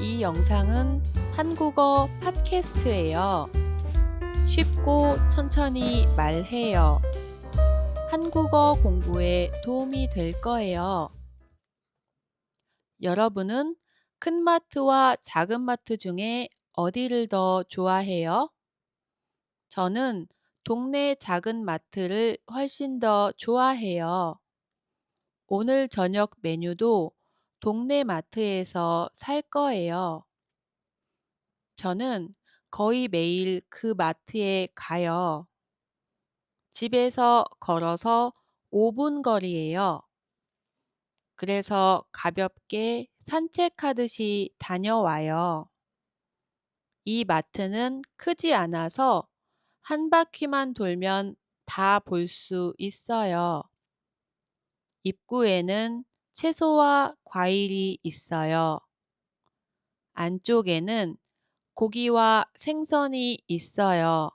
이 영상은 한국어 팟캐스트예요. 쉽고 천천히 말해요. 한국어 공부에 도움이 될 거예요. 여러분은 큰 마트와 작은 마트 중에 어디를 더 좋아해요? 저는 동네 작은 마트를 훨씬 더 좋아해요. 오늘 저녁 메뉴도 동네 마트에서 살 거예요. 저는 거의 매일 그 마트에 가요. 집에서 걸어서 5분 거리예요. 그래서 가볍게 산책하듯이 다녀와요. 이 마트는 크지 않아서 한 바퀴만 돌면 다 볼 수 있어요. 입구에는 채소와 과일이 있어요. 안쪽에는 고기와 생선이 있어요.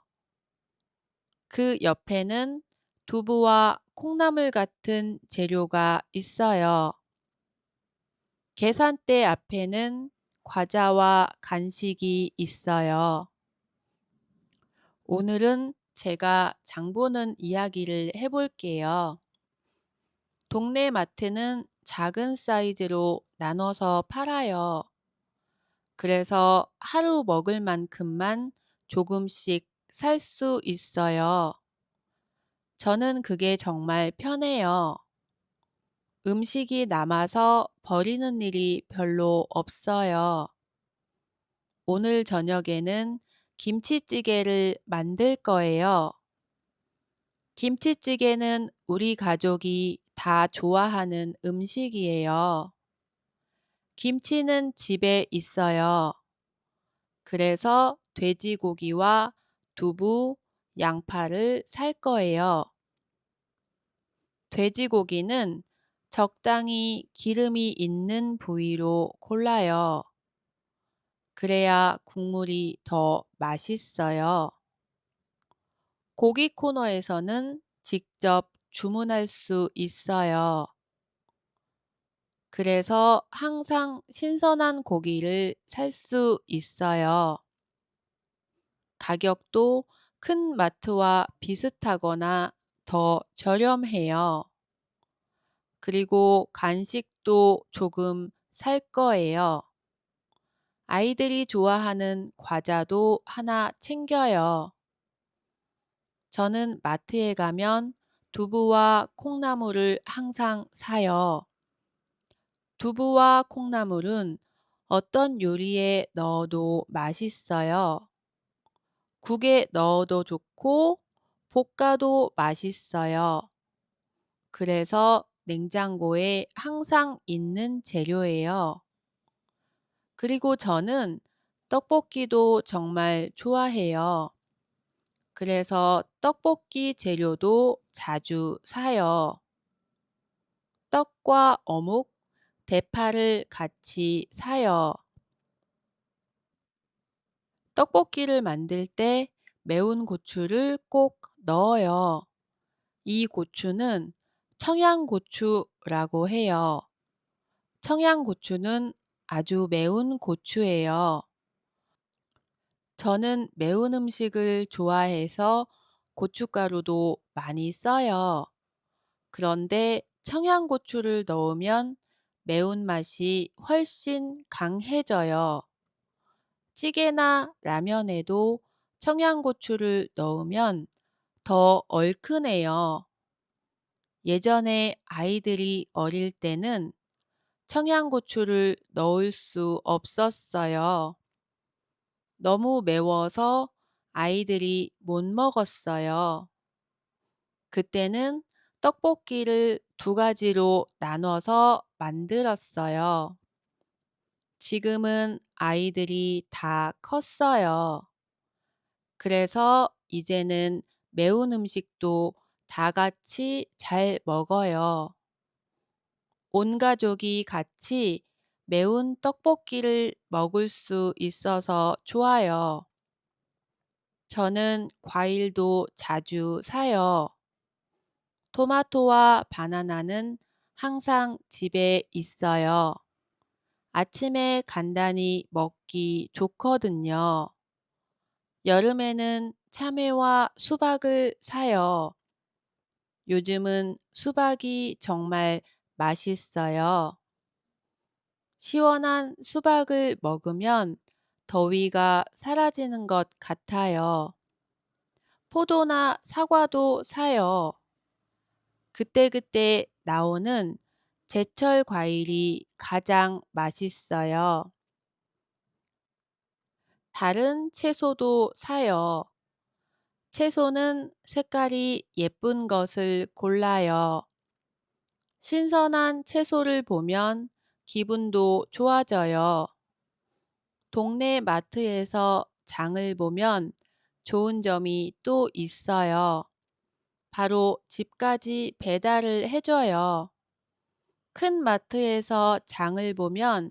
그 옆에는 두부와 콩나물 같은 재료가 있어요. 계산대 앞에는 과자와 간식이 있어요. 오늘은 제가 장 보는 이야기를 해볼게요. 동네 마트는 작은 사이즈로 나눠서 팔아요. 그래서 하루 먹을 만큼만 조금씩 살 수 있어요. 저는 그게 정말 편해요. 음식이 남아서 버리는 일이 별로 없어요. 오늘 저녁에는 김치찌개를 만들 거예요. 김치찌개는 우리 가족이 다 좋아하는 음식이에요. 김치는 집에 있어요. 그래서 돼지고기와 두부, 양파를 살 거예요. 돼지고기는 적당히 기름이 있는 부위로 골라요. 그래야 국물이 더 맛있어요. 고기 코너에서는 직접 주문할 수 있어요. 그래서 항상 신선한 고기를 살 수 있어요. 가격도 큰 마트와 비슷하거나 더 저렴해요. 그리고 간식도 조금 살 거예요. 아이들이 좋아하는 과자도 하나 챙겨요. 저는 마트에 가면 두부와 콩나물을 항상 사요. 두부와 콩나물은 어떤 요리에 넣어도 맛있어요. 국에 넣어도 좋고 볶아도 맛있어요. 그래서 냉장고에 항상 있는 재료예요. 그리고 저는 떡볶이도 정말 좋아해요. 그래서 떡볶이 재료도 자주 사요. 떡과 어묵, 대파를 같이 사요. 떡볶이를 만들 때 매운 고추를 꼭 넣어요. 이 고추는 청양고추라고 해요. 청양고추는 아주 매운 고추예요. 저는 매운 음식을 좋아해서 고춧가루도 많이 써요. 그런데 청양고추를 넣으면 매운맛이 훨씬 강해져요. 찌개나 라면에도 청양고추를 넣으면 더 얼큰해요. 예전에 아이들이 어릴 때는 청양고추를 넣을 수 없었어요. 너무 매워서 아이들이 못 먹었어요. 그때는 떡볶이를 두 가지로 나눠서 만들었어요. 지금은 아이들이 다 컸어요. 그래서 이제는 매운 음식도 다 같이 잘 먹어요. 온 가족이 같이 매운 떡볶이를 먹을 수 있어서 좋아요. 저는 과일도 자주 사요. 토마토와 바나나는 항상 집에 있어요. 아침에 간단히 먹기 좋거든요. 여름에는 참외와 수박을 사요. 요즘은 수박이 정말 맛있어요. 시원한 수박을 먹으면 더위가 사라지는 것 같아요. 포도나 사과도 사요. 그때그때 나오는 제철 과일이 가장 맛있어요. 다른 채소도 사요. 채소는 색깔이 예쁜 것을 골라요. 신선한 채소를 보면 기분도 좋아져요. 동네 마트에서 장을 보면 좋은 점이 또 있어요. 바로 집까지 배달을 해줘요. 큰 마트에서 장을 보면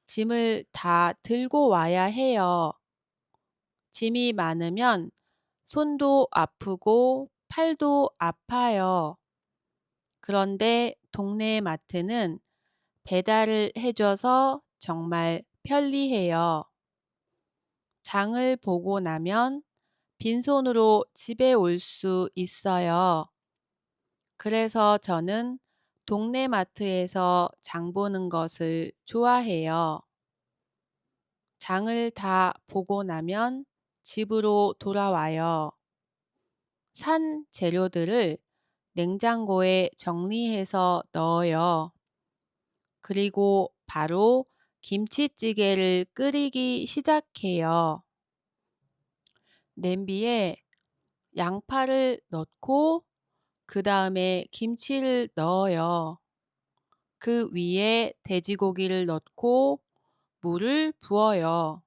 짐을 다 들고 와야 해요. 짐이 많으면 손도 아프고 팔도 아파요. 그런데 동네 마트는 배달을 해줘서 정말 편리해요. 장을 보고 나면 빈손으로 집에 올 수 있어요. 그래서 저는 동네 마트에서 장 보는 것을 좋아해요. 장을 다 보고 나면 집으로 돌아와요. 산 재료들을 냉장고에 정리해서 넣어요. 그리고 바로 김치찌개를 끓이기 시작해요. 냄비에 양파를 넣고 그 다음에 김치를 넣어요. 그 위에 돼지고기를 넣고 물을 부어요.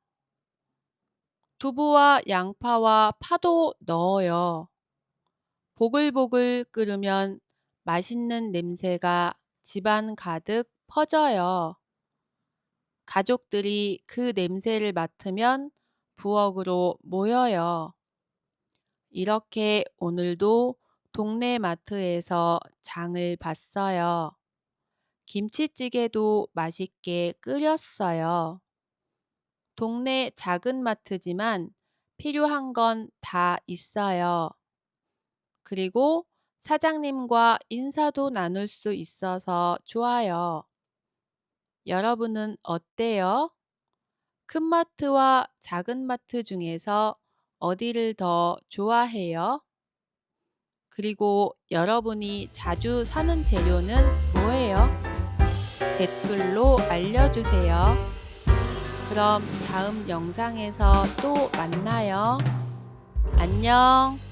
두부와 양파와 파도 넣어요. 보글보글 끓으면 맛있는 냄새가 집안 가득 퍼져요. 가족들이 그 냄새를 맡으면 부엌으로 모여요. 이렇게 오늘도 동네 마트에서 장을 봤어요. 김치찌개도 맛있게 끓였어요. 동네 작은 마트지만 필요한 건 다 있어요. 그리고 사장님과 인사도 나눌 수 있어서 좋아요. 여러분은 어때요? 큰 마트와 작은 마트 중에서 어디를 더 좋아해요? 그리고 여러분이 자주 사는 재료는 뭐예요? 댓글로 알려주세요. 그럼 다음 영상에서 또 만나요. 안녕.